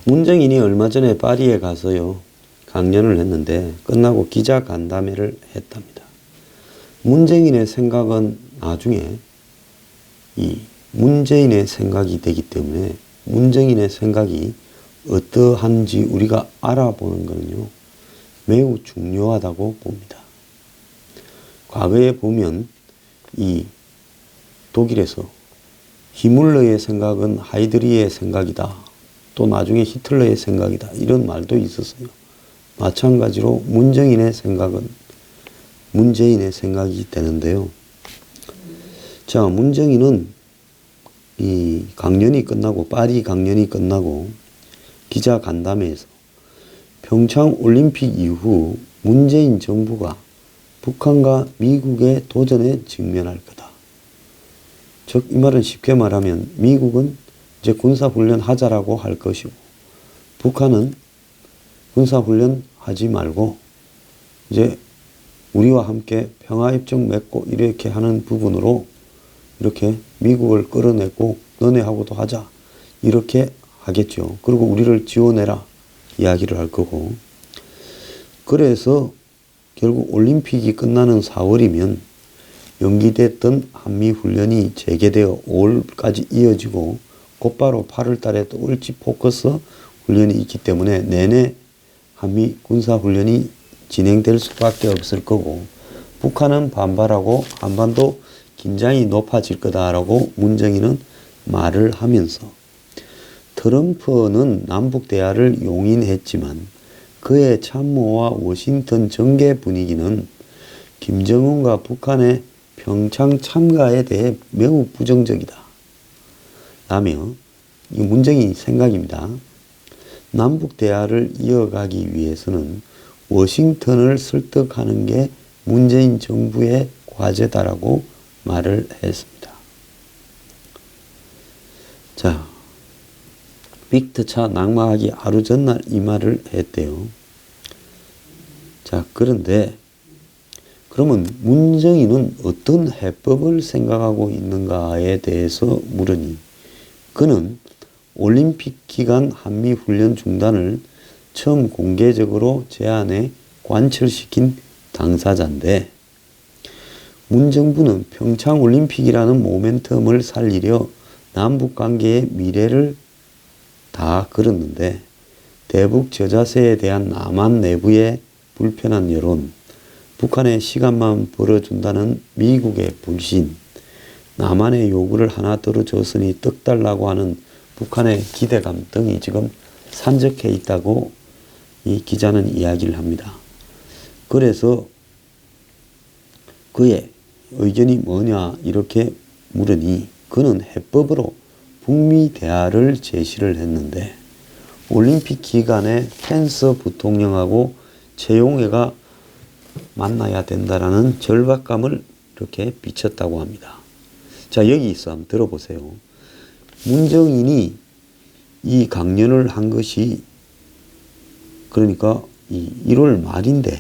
문정인이 얼마 전에 파리에 가서요, 강연을 했는데 끝나고 기자 간담회를 했답니다. 문정인의 생각은 나중에 이 문재인의 생각이 되기 때문에 문정인의 생각이 어떠한지 우리가 알아보는 것은요, 매우 중요하다고 봅니다. 과거에 보면 이 독일에서 히물러의 생각은 하이드리히의 생각이다, 또 나중에 히틀러의 생각이다, 이런 말도 있었어요. 마찬가지로 문정인의 생각은 문재인의 생각이 되는데요. 자, 문정인은 이 강연이 끝나고, 파리 강연이 끝나고 기자 간담회에서 평창 올림픽 이후 문재인 정부가 북한과 미국의 도전에 직면할 거다. 즉, 이 말은 쉽게 말하면 미국은 이제 군사훈련 하자라고 할 것이고, 북한은 군사훈련 하지 말고 이제 우리와 함께 평화협정 맺고 이렇게 하는 부분으로 이렇게 미국을 끌어내고 너네하고도 하자, 이렇게 하겠죠. 그리고 우리를 지원해라 이야기를 할 거고, 그래서 결국 올림픽이 끝나는 4월이면 연기됐던 한미훈련이 재개되어 5월까지 이어지고 곧바로 8월 달에 또 을지 포커스 훈련이 있기 때문에 내내 한미 군사훈련이 진행될 수밖에 없을 거고, 북한은 반발하고 한반도 긴장이 높아질 거다라고 문정인은 말을 하면서, 트럼프는 남북 대화를 용인했지만 그의 참모와 워싱턴 정계 분위기는 김정은과 북한의 평창 참가에 대해 매우 부정적이다 라며, 이 문정인 생각입니다. 남북 대화를 이어가기 위해서는 워싱턴을 설득하는 게 문재인 정부의 과제다라고 말을 했습니다. 자, 빅터차 낙마하기 하루 전날 이 말을 했대요. 자, 그런데 그러면 문정인은 어떤 해법을 생각하고 있는가에 대해서 물으니, 그는 올림픽 기간 한미훈련 중단을 처음 공개적으로 제안해 관철시킨 당사자인데, 문정부는 평창올림픽이라는 모멘텀을 살리려 남북관계의 미래를 다 걸었는데, 대북 저자세에 대한 남한 내부의 불편한 여론, 북한의 시간만 벌어준다는 미국의 불신, 남한의 요구를 하나 들어줬으니 떡 달라고 하는 북한의 기대감 등이 지금 산적해 있다고 이 기자는 이야기를 합니다. 그래서 그의 의견이 뭐냐 이렇게 물으니, 그는 해법으로 북미 대화를 제시를 했는데, 올림픽 기간에 펜스 부통령하고 최용해가 만나야 된다라는 절박감을 이렇게 비쳤다고 합니다. 자, 여기 있어 한번 들어보세요. 문정인이 이 강연을 한 것이 그러니까 이 1월 말인데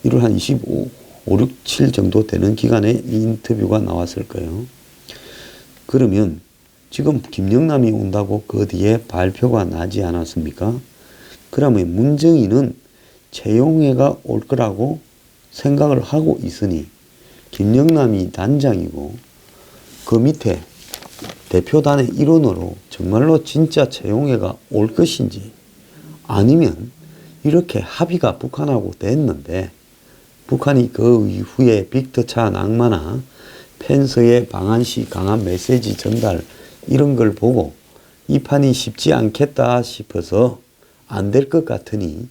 1월 한 25, 6, 7 정도 되는 기간에 이 인터뷰가 나왔을 거예요. 그러면 지금 김영남이 온다고 그 뒤에 발표가 나지 않았습니까? 그러면 문정인은 최용해가 올 거라고 생각을 하고 있으니, 김영남이 단장이고 그 밑에 대표단의 일원으로 정말로 진짜 최용해가 올 것인지, 아니면 이렇게 합의가 북한하고 됐는데 북한이 그 이후에 빅터차 낙마나 펜스의 방한시 강한 메시지 전달 이런 걸 보고 이 판이 쉽지 않겠다 싶어서 안 될 것 같으니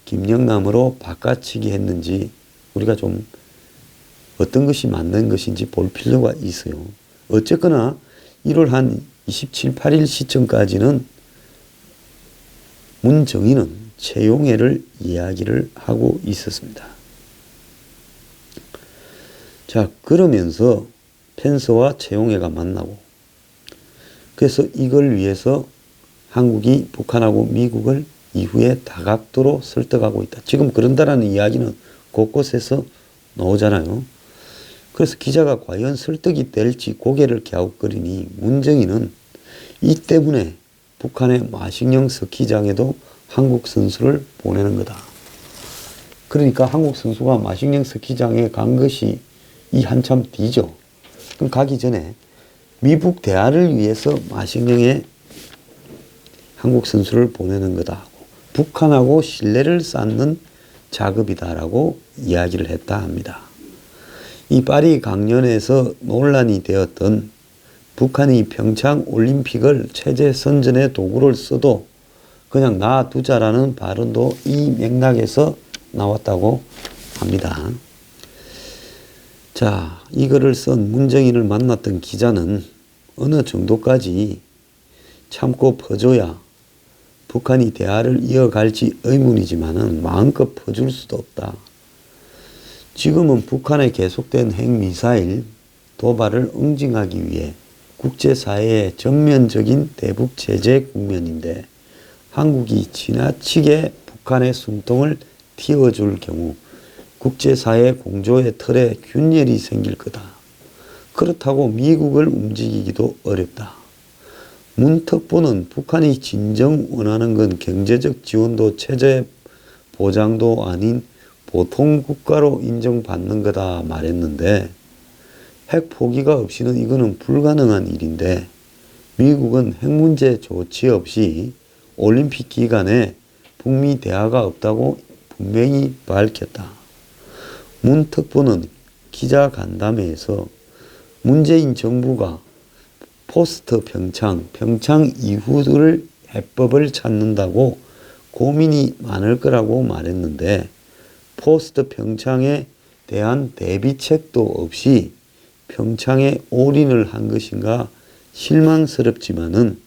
김영남으로 바꿔치기 했는지, 우리가 좀 어떤 것이 맞는 것인지 볼 필요가 있어요. 어쨌거나 1월 한 27, 8일 시점까지는 문정인은 최용해를 이야기를 하고 있었습니다. 자, 그러면서 펜스와 최용해가 만나고, 그래서 이걸 위해서 한국이 북한하고 미국을 이후에 다각도로 설득하고 있다. 지금 그런다라는 이야기는 곳곳에서 나오잖아요. 그래서 기자가 과연 설득이 될지 고개를 갸웃거리니 문정인은 이 때문에 북한의 마식령 스키장에도 한국 선수를 보내는 거다. 그러니까 한국 선수가 마식령 스키장에 간 것이 이 한참 뒤죠. 그럼 가기 전에 미북 대화를 위해서 마식령에 한국 선수를 보내는 거다 하고 북한하고 신뢰를 쌓는 작업이다라고 이야기를 했다 합니다. 이 파리 강연에서 논란이 되었던 북한이 평창 올림픽을 체제 선전의 도구를 써도 그냥 놔두자라는 발언도 이 맥락에서 나왔다고 합니다. 자, 이거를 쓴 문정인을 만났던 기자는 어느 정도까지 참고 퍼줘야 북한이 대화를 이어갈지 의문이지만은 마음껏 퍼줄 수도 없다. 지금은 북한의 계속된 핵미사일 도발을 응징하기 위해 국제사회의 전면적인 대북 제재 국면인데 한국이 지나치게 북한의 숨통을 틔워줄 경우 국제사회 공조의 틀에 균열이 생길 거다. 그렇다고 미국을 움직이기도 어렵다. 문 특보는 북한이 진정 원하는 건 경제적 지원도 체제 보장도 아닌 보통 국가로 인정받는 거다 말했는데 핵 포기가 없이는 이거는 불가능한 일인데 미국은 핵 문제 조치 없이 올림픽 기간에 북미 대화가 없다고 분명히 밝혔다. 문 특보는 기자 간담회에서 문재인 정부가 포스트 평창 이후를 해법을 찾는다고 고민이 많을 거라고 말했는데 포스트 평창에 대한 대비책도 없이 평창에 올인을 한 것인가 실망스럽지만은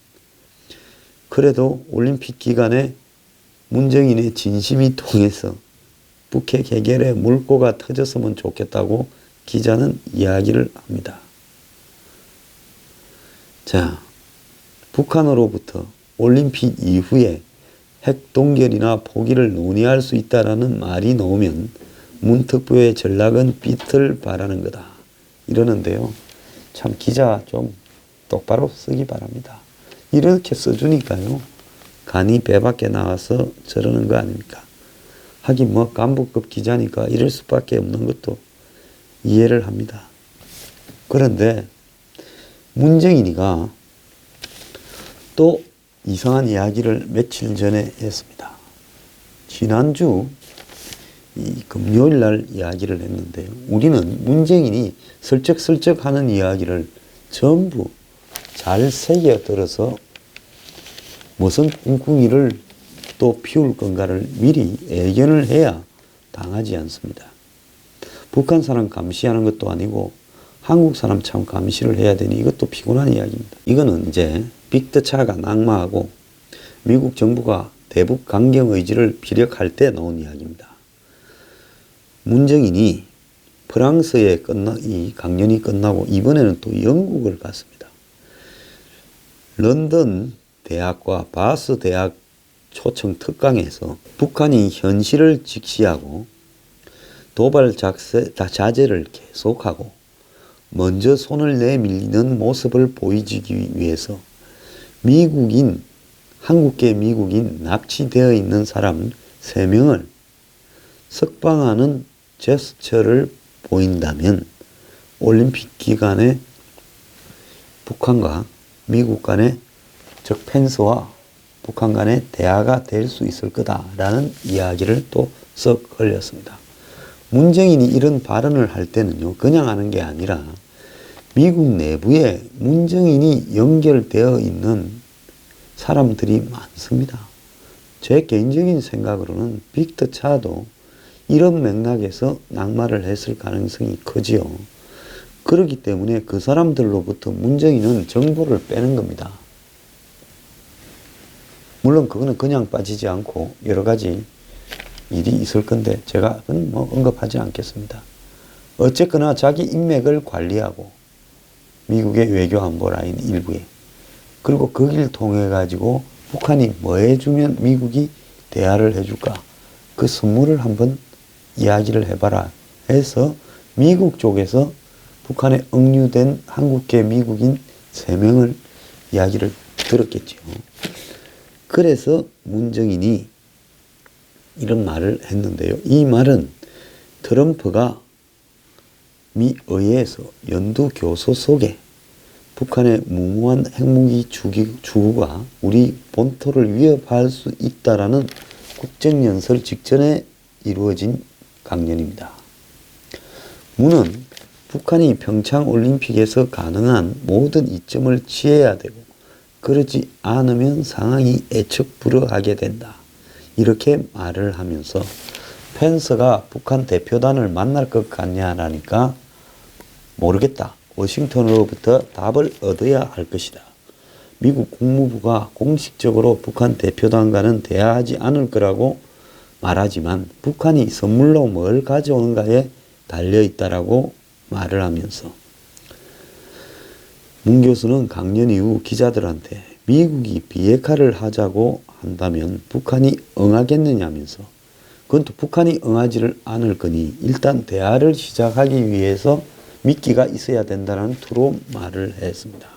그래도 올림픽 기간에 문정인의 진심이 통해서 북핵 해결에 물꼬가 터졌으면 좋겠다고 기자는 이야기를 합니다. 자, 북한으로부터 올림픽 이후에 핵 동결이나 포기를 논의할 수 있다라는 말이 나오면 문 특보의 전략은 삐틀 바라는 거다. 이러는데요. 참 기자 좀 똑바로 쓰기 바랍니다. 이렇게 써주니까요. 간이 배 밖에 나와서 저러는 거 아닙니까? 하긴 뭐 간부급 기자니까 이럴 수밖에 없는 것도 이해를 합니다. 그런데 문정인이가 또 이상한 이야기를 며칠 전에 했습니다. 지난주 이 금요일 날 이야기를 했는데요. 우리는 문정인이 슬쩍슬쩍 하는 이야기를 전부 잘 새겨들어서 무슨 꿍꿍이를 또 피울 건가를 미리 예견을 해야 당하지 않습니다. 북한 사람 감시하는 것도 아니고 한국 사람 참 감시를 해야 되니 이것도 피곤한 이야기입니다. 이거는 이제 빅터차가 낙마하고 미국 정부가 대북 강경 의지를 피력할 때 나온 이야기입니다. 문정인이 프랑스에 이 강연이 끝나고 이번에는 또 영국을 갔습니다. 런던 대학과 바스 대학 초청 특강에서 북한이 현실을 직시하고 도발 자제를 계속하고 먼저 손을 내밀리는 모습을 보여주기 위해서 한국계 미국인 납치되어 있는 사람 3명을 석방하는 제스처를 보인다면 올림픽 기간에 북한과 미국 간의 즉 펜스와 북한 간의 대화가 될 수 있을 거다라는 이야기를 또 썩 걸렸습니다. 문정인이 이런 발언을 할 때는요, 그냥 하는 게 아니라 미국 내부에 문정인이 연결되어 있는 사람들이 많습니다. 제 개인적인 생각으로는 빅터 차도 이런 맥락에서 낙마를 했을 가능성이 크지요. 그렇기 때문에 그 사람들로부터 문정인은 정보를 빼는 겁니다. 물론 그거는 그냥 빠지지 않고 여러 가지 일이 있을 건데 제가 뭐 언급하지 않겠습니다. 어쨌거나 자기 인맥을 관리하고 미국의 외교안보 라인 일부에 그리고 그 길 통해 가지고 북한이 뭐 해주면 미국이 대화를 해줄까 그 선물을 한번 이야기를 해봐라 해서 미국 쪽에서 북한에 억류된 한국계 미국인 3명을 이야기를 들었겠죠. 그래서 문정인이 이런 말을 했는데요. 이 말은 트럼프가 미 의회에서 연두 교서 속에 북한의 무모한 핵무기 주구가 우리 본토를 위협할 수 있다라는 국정연설 직전에 이루어진 강연입니다. 문은 북한이 평창올림픽에서 가능한 모든 이점을 취해야 되고 그러지 않으면 상황이 애척불허하게 된다. 이렇게 말을 하면서 펜스가 북한 대표단을 만날 것 같냐라니까 모르겠다. 워싱턴으로부터 답을 얻어야 할 것이다. 미국 국무부가 공식적으로 북한 대표단과는 대화하지 않을 거라고 말하지만 북한이 선물로 뭘 가져오는가에 달려있다라고 말을 하면서 문 교수는 강연 이후 기자들한테 미국이 비핵화를 하자고 한다면 북한이 응하겠느냐면서 그건 또 북한이 응하지를 않을 거니 일단 대화를 시작하기 위해서 미끼가 있어야 된다는 투로 말을 했습니다.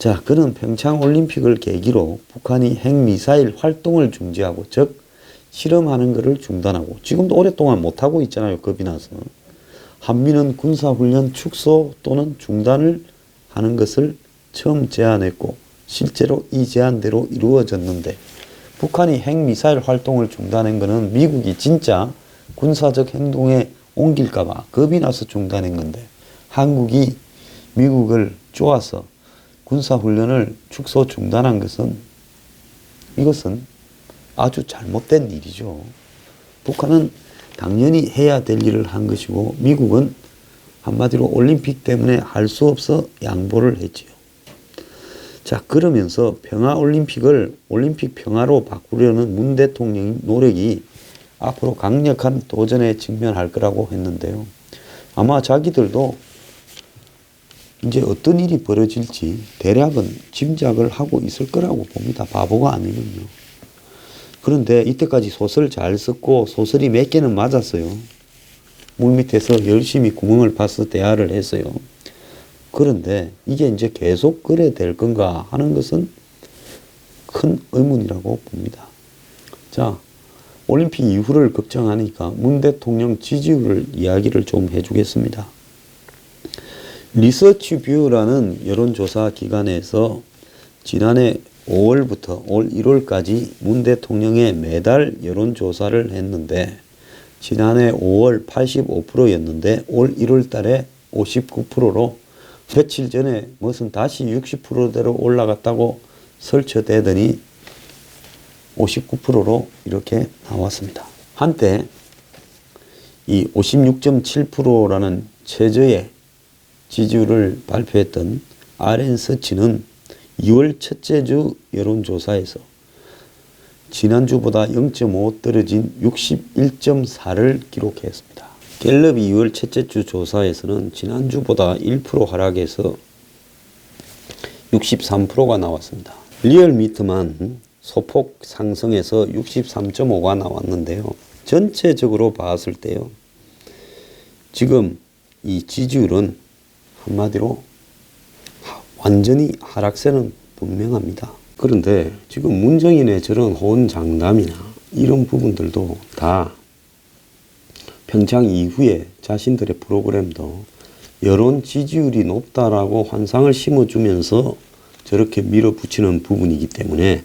자, 그는 평창올림픽을 계기로 북한이 핵미사일 활동을 중지하고 즉 실험하는 것을 중단하고 지금도 오랫동안 못하고 있잖아요. 겁이 나서. 한미는 군사훈련 축소 또는 중단을 하는 것을 처음 제안했고 실제로 이 제안대로 이루어졌는데 북한이 핵미사일 활동을 중단한 것은 미국이 진짜 군사적 행동에 옮길까봐 겁이 나서 중단한 건데 한국이 미국을 쪼아서 군사훈련을 축소 중단한 것은 이것은 아주 잘못된 일이죠. 북한은 당연히 해야 될 일을 한 것이고 미국은 한마디로 올림픽 때문에 할 수 없어 양보를 했지요. 자, 그러면서 평화올림픽을 올림픽 평화로 바꾸려는 문 대통령의 노력이 앞으로 강력한 도전에 직면할 거라고 했는데요. 아마 자기들도 이제 어떤 일이 벌어질지 대략은 짐작을 하고 있을 거라고 봅니다. 바보가 아니면요. 그런데 이때까지 소설 잘 썼고 소설이 몇 개는 맞았어요. 물밑에서 열심히 구멍을 파서 대화를 했어요. 그런데 이게 이제 계속 그래 될 건가 하는 것은 큰 의문이라고 봅니다. 자, 올림픽 이후를 걱정하니까 문 대통령 지지율을 이야기를 좀 해주겠습니다. 리서치뷰라는 여론조사 기관에서 지난해 5월부터 올 1월까지 문 대통령의 매달 여론조사를 했는데 지난해 5월 85%였는데 올 1월 달에 59%로 며칠 전에 무슨 다시 60%대로 올라갔다고 설쳐대더니 59%로 이렇게 나왔습니다. 한때 이 56.7%라는 최저의 지지율을 발표했던 RN서치는 2월 첫째 주 여론조사에서 지난주보다 0.5 떨어진 61.4를 기록했습니다. 갤럽이 2월 첫째 주 조사에서는 지난주보다 1% 하락해서 63%가 나왔습니다. 리얼미터만 소폭 상승해서 63.5가 나왔는데요. 전체적으로 봤을 때요. 지금 이 지지율은 한마디로 완전히 하락세는 분명합니다. 그런데 지금 문정인의 저런 호언장담이나 이런 부분들도 다 평창 이후에 자신들의 프로그램도 여론 지지율이 높다라고 환상을 심어주면서 저렇게 밀어붙이는 부분이기 때문에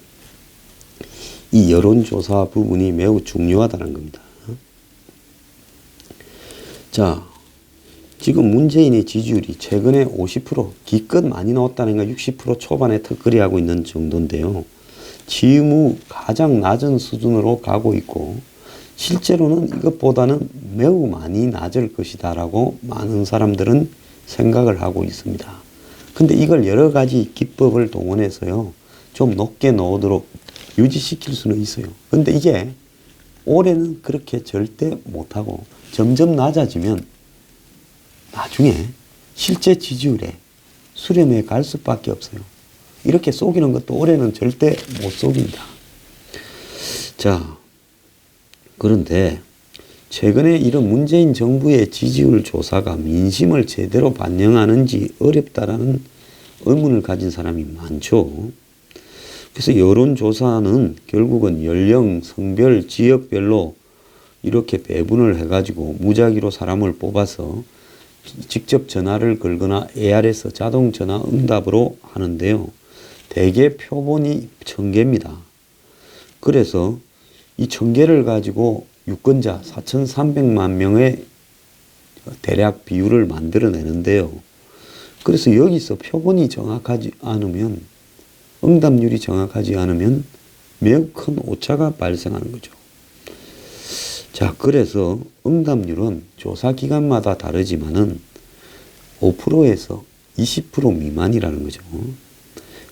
이 여론조사 부분이 매우 중요하다는 겁니다. 자, 지금 문재인의 지지율이 최근에 50% 기껏 많이 나왔다는 건 60% 초반에 턱걸이하고 있는 정도인데요. 취임 후 가장 낮은 수준으로 가고 있고 실제로는 이것보다는 매우 많이 낮을 것이다 라고 많은 사람들은 생각을 하고 있습니다. 근데 이걸 여러 가지 기법을 동원해서요 좀 높게 넣도록 유지시킬 수는 있어요. 근데 이게 올해는 그렇게 절대 못하고 점점 낮아지면 나중에 실제 지지율에 수렴해 갈 수밖에 없어요. 이렇게 속이는 것도 올해는 절대 못 속입니다. 자, 그런데 최근에 이런 문재인 정부의 지지율 조사가 민심을 제대로 반영하는지 어렵다라는 의문을 가진 사람이 많죠. 그래서 여론조사는 결국은 연령, 성별, 지역별로 이렇게 배분을 해가지고 무작위로 사람을 뽑아서 직접 전화를 걸거나 ARS 자동 전화 응답으로 하는데요. 대개 표본이 1000개입니다. 그래서 이 1000개를 가지고 유권자 4,300만 명의 대략 비율을 만들어내는데요. 그래서 여기서 표본이 정확하지 않으면, 응답률이 정확하지 않으면 매우 큰 오차가 발생하는 거죠. 자, 그래서 응답률은 조사 기간마다 다르지만은 5%에서 20% 미만이라는 거죠.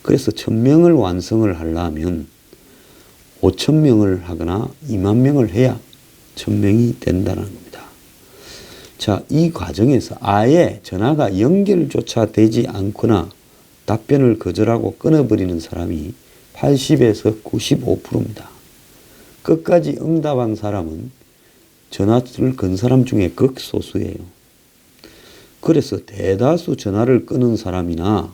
그래서 1000명을 완성을 하려면 5000명을 하거나 20000명을 해야 1000명이 된다는 겁니다. 자, 이 과정에서 아예 전화가 연결조차 되지 않거나 답변을 거절하고 끊어버리는 사람이 80에서 95%입니다. 끝까지 응답한 사람은 전화를 건 사람 중에 극소수예요. 그래서 대다수 전화를 끊은 사람이나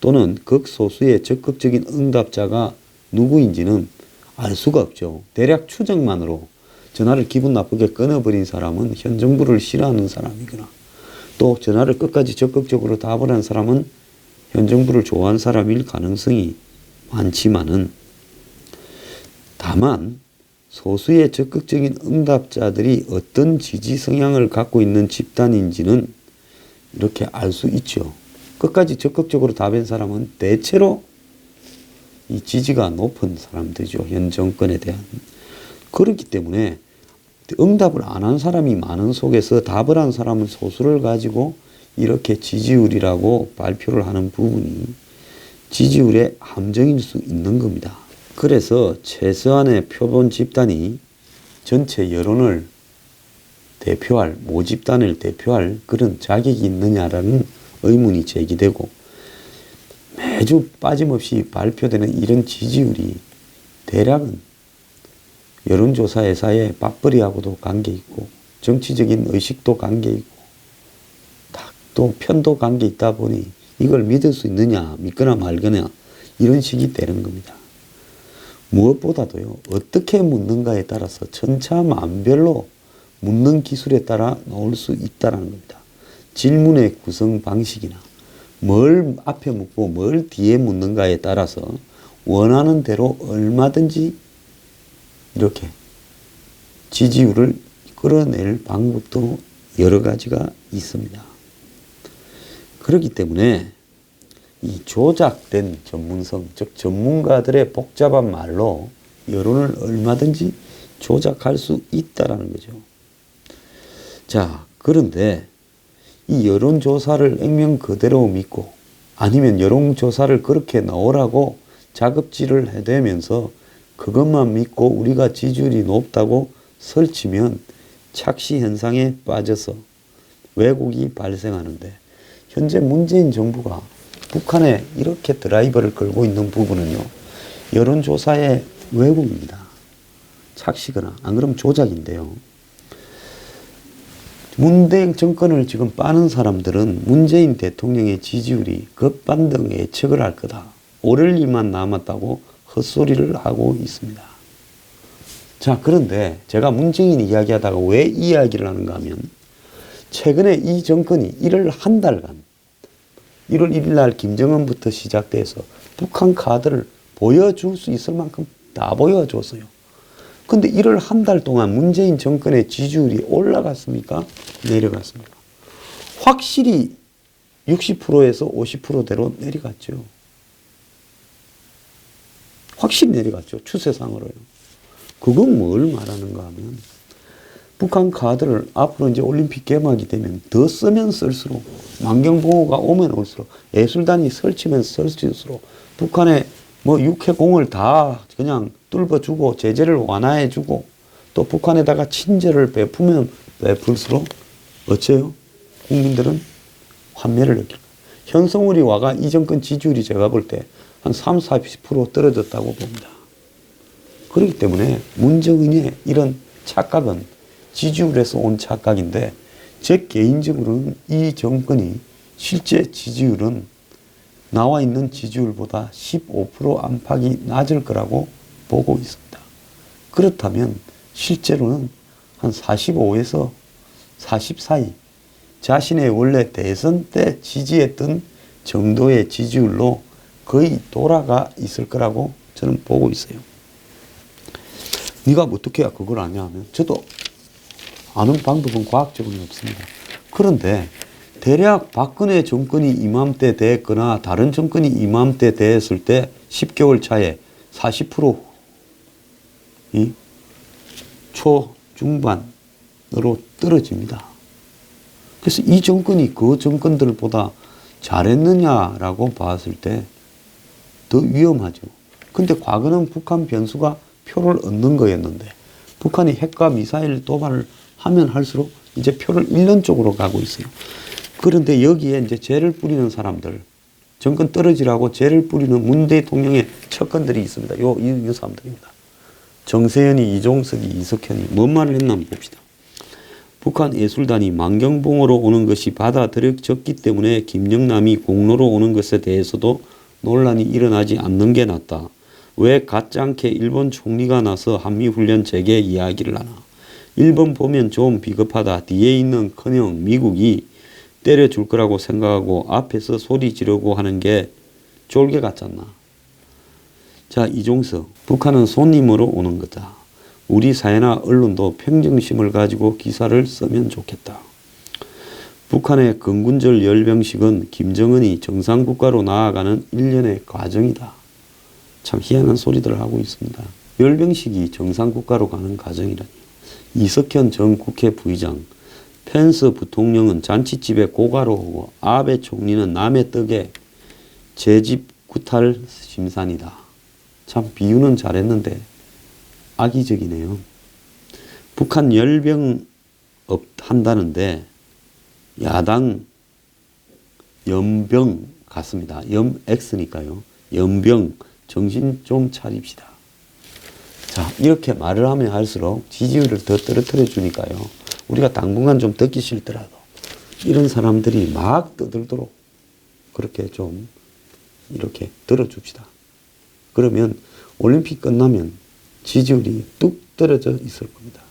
또는 극소수의 적극적인 응답자가 누구인지는 알 수가 없죠. 대략 추정만으로 전화를 기분 나쁘게 끊어버린 사람은 현 정부를 싫어하는 사람이거나, 또 전화를 끝까지 적극적으로 답을 한 사람은 현 정부를 좋아하는 사람일 가능성이 많지만은, 다만 소수의 적극적인 응답자들이 어떤 지지 성향을 갖고 있는 집단인지는 이렇게 알 수 있죠. 끝까지 적극적으로 답한 사람은 대체로 이 지지가 높은 사람들이죠. 현 정권에 대한. 그렇기 때문에 응답을 안 한 사람이 많은 속에서 답을 한 사람은 소수를 가지고 이렇게 지지율이라고 발표를 하는 부분이 지지율의 함정일 수 있는 겁니다. 그래서 최소한의 표본 집단이 전체 여론을 대표할, 모집단을 대표할 그런 자격이 있느냐라는 의문이 제기되고, 매주 빠짐없이 발표되는 이런 지지율이 대략은 여론조사 회사의 밥벌이하고도 관계있고, 정치적인 의식도 관계있고, 또 편도 관계있다 보니 이걸 믿을 수 있느냐, 믿거나 말거나 이런 식이 되는 겁니다. 무엇보다도요, 어떻게 묻는가에 따라서 천차만별로 묻는 기술에 따라 나올 수 있다는 겁니다. 질문의 구성 방식이나 뭘 앞에 묻고 뭘 뒤에 묻는가에 따라서 원하는 대로 얼마든지 이렇게 지지율을 끌어낼 방법도 여러 가지가 있습니다. 그렇기 때문에 이 조작된 전문성, 즉 전문가들의 복잡한 말로 여론을 얼마든지 조작할 수 있다는 거죠. 자, 그런데 이 여론조사를 액면 그대로 믿고, 아니면 여론조사를 그렇게 나오라고 자급질을 해대면서 그것만 믿고 우리가 지지율이 높다고 설치면 착시 현상에 빠져서 왜곡이 발생하는데, 현재 문재인 정부가 북한에 이렇게 드라이버를 걸고 있는 부분은요, 여론조사의 왜곡입니다. 착시거나 안 그러면 조작인데요. 문재인 정권을 지금 빠는 사람들은 문재인 대통령의 지지율이 급반등 예측을 할 거다, 오를 일만 남았다고 헛소리를 하고 있습니다. 자, 그런데 제가 문재인 이야기하다가 왜 이 이야기를 하는가 하면, 최근에 이 정권이 1월 한 달간 1월 1일 날 김정은부터 시작돼서 북한 카드를 보여줄 수 있을 만큼 다 보여줬어요. 근데 1월 한 달 동안 문재인 정권의 지지율이 올라갔습니까? 내려갔습니까? 확실히 60%에서 50%대로 내려갔죠. 확실히 내려갔죠. 추세상으로요. 그건 뭘 말하는가 하면, 북한 카드를 앞으로 이제 올림픽 개막이 되면 더 쓰면 쓸수록, 만경보호가 오면 올수록, 예술단이 설치면 설칠수록 북한의 뭐 육해공을 다 그냥 뚫어주고 제재를 완화해주고, 또 북한에다가 친절을 베푸면 베풀수록 어째요? 국민들은 환멸을 느낄 거예요. 현성우리 와가 이 정권 지지율이 제가 볼 때 한 30-40% 떨어졌다고 봅니다. 그렇기 때문에 문정인의 이런 착각은 지지율에서 온 착각인데, 제 개인적으로는 이 정권이 실제 지지율은 나와 있는 지지율보다 15% 안팎이 낮을 거라고 보고 있습니다. 그렇다면 실제로는 한 45에서 40 사이 자신의 원래 대선 때 지지했던 정도의 지지율로 거의 돌아가 있을 거라고 저는 보고 있어요. 네가 어떻게 그걸 아냐 하면 저도 아는 방법은 과학적으로는 없습니다. 그런데 대략 박근혜 정권이 이맘때 됐거나 다른 정권이 이맘때 됐을 때 10개월 차에 40%이 초중반으로 떨어집니다. 그래서 이 정권이 그 정권들보다 잘했느냐라고 봤을 때 더 위험하죠. 근데 과거는 북한 변수가 표를 얻는 거였는데 북한이 핵과 미사일 도발을 하면 할수록 이제 표를 잃는 쪽으로 가고 있어요. 그런데 여기에 이제 죄를 뿌리는 사람들, 정권 떨어지라고 죄를 뿌리는 문 대통령의 척건들이 있습니다. 이 사람들입니다. 정세현이, 이종석이, 이석현이 뭔 말을 했나 한번 봅시다. 북한 예술단이 만경봉으로 오는 것이 받아들여졌기 때문에 김영남이 공로로 오는 것에 대해서도 논란이 일어나지 않는 게 낫다. 왜 가짜않게 일본 총리가 나서 한미훈련 재개 이야기를 하나. 일본 보면 좀 비겁하다. 뒤에 있는 커녕 미국이 때려줄 거라고 생각하고 앞에서 소리 지르고 하는 게 졸개 같잖나. 자, 이종석. 북한은 손님으로 오는 거다. 우리 사회나 언론도 평정심을 가지고 기사를 쓰면 좋겠다. 북한의 건군절 열병식은 김정은이 정상국가로 나아가는 일련의 과정이다. 참 희한한 소리들을 하고 있습니다. 열병식이 정상국가로 가는 과정이라니. 이석현 전 국회 부의장, 펜스 부통령은 잔치집에 고가로 오고 아베 총리는 남의 떡에 제집 구탈 심산이다. 참 비유는 잘했는데 악의적이네요. 북한 열병 한다는데 야당 연병 같습니다. X니까요. 연병 정신 좀 차립시다. 자, 이렇게 말을 하면 할수록 지지율을 더 떨어뜨려 주니까요. 우리가 당분간 좀 듣기 싫더라도 이런 사람들이 막 떠들도록 그렇게 좀 이렇게 들어줍시다. 그러면 올림픽 끝나면 지지율이 뚝 떨어져 있을 겁니다.